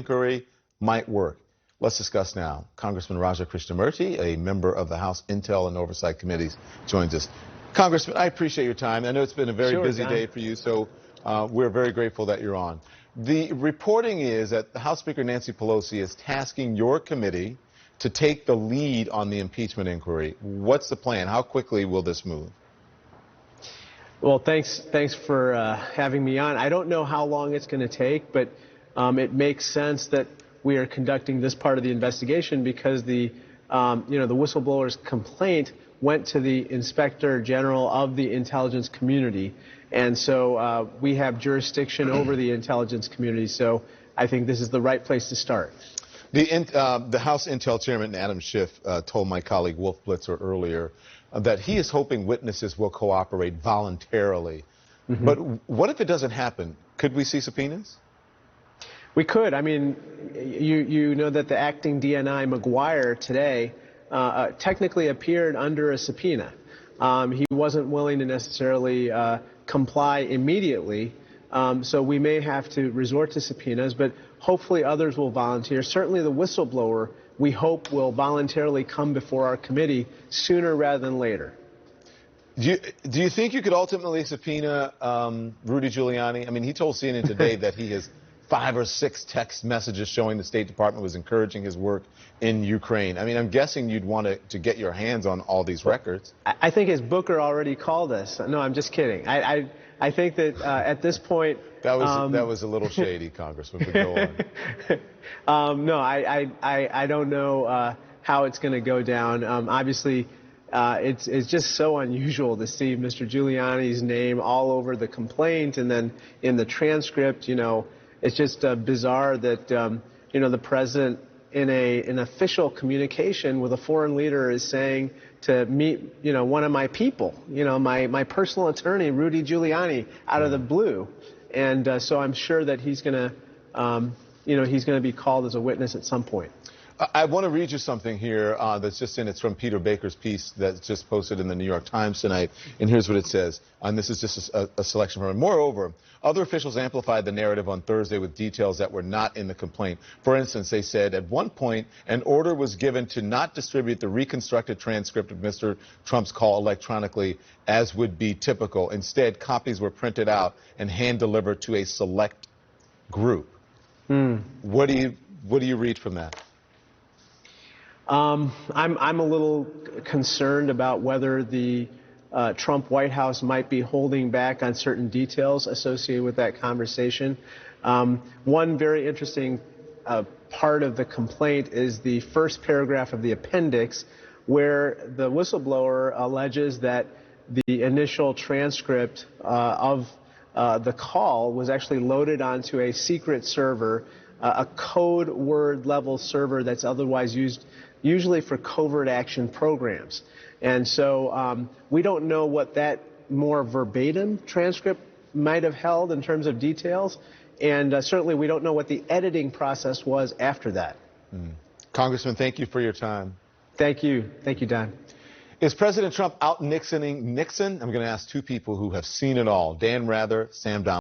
inquiry might work. Let's discuss now. Congressman Krishnamoorthi, a member of the House Intel and Oversight Committees, joins us. Congressman, I appreciate your time. I know it's been a very busy day for you, so we're very grateful that you're on. The reporting is that House Speaker Nancy Pelosi is tasking your committee to take the lead on the impeachment inquiry. What's the plan? How quickly will this move? Well, thanks for having me on. I don't know how long it's going to take, but it makes sense that we are conducting this part of the investigation because the whistleblower's complaint went to the Inspector General of the intelligence community, and so we have jurisdiction over the intelligence community. So I think this is the right place to start. The House Intel Chairman Adam Schiff told my colleague Wolf Blitzer earlier that he is hoping witnesses will cooperate voluntarily. Mm-hmm. But what if it doesn't happen? Could we see subpoenas? We could. I mean, you know that the acting DNI McGuire today technically appeared under a subpoena. He wasn't willing to necessarily comply immediately, so we may have to resort to subpoenas, but hopefully others will volunteer. Certainly the whistleblower, we hope, will voluntarily come before our committee sooner rather than later. Do you think you could ultimately subpoena Rudy Giuliani? I mean, he told CNN today that he has 5 or 6 text messages showing the State Department was encouraging his work in Ukraine. I mean, I'm guessing you'd want to get your hands on all these records. I think his booker already called us. No, I'm just kidding. I think that at this point... That was a little shady, Congressman, but go on. No, I don't know how it's going to go down. Obviously, it's just so unusual to see Mr. Giuliani's name all over the complaint, and then in the transcript, it's just bizarre that, the president in an official communication with a foreign leader is saying to meet, one of my people, my personal attorney, Rudy Giuliani, out of the blue. And so I'm sure that he's going to be called as a witness at some point. I want to read you something here that's just in. It's from Peter Baker's piece that's just posted in the New York Times tonight. And here's what it says. And this is just a selection from it. Moreover, other officials amplified the narrative on Thursday with details that were not in the complaint. For instance, they said at one point an order was given to not distribute the reconstructed transcript of Mr. Trump's call electronically, as would be typical. Instead, copies were printed out and hand-delivered to a select group. What do you read from that? I'm a little concerned about whether the Trump White House might be holding back on certain details associated with that conversation. One very interesting part of the complaint is the first paragraph of the appendix, where the whistleblower alleges that the initial transcript of the call was actually loaded onto a secret server, a code word level server that's otherwise used usually for covert action programs. And so we don't know what that more verbatim transcript might have held in terms of details, and certainly we don't know what the editing process was after that. Congressman, thank you for your time. Thank you. Thank you, Don. Is President Trump out Nixoning Nixon? I'm going to ask 2 people who have seen it all. Dan Rather, Sam Donald.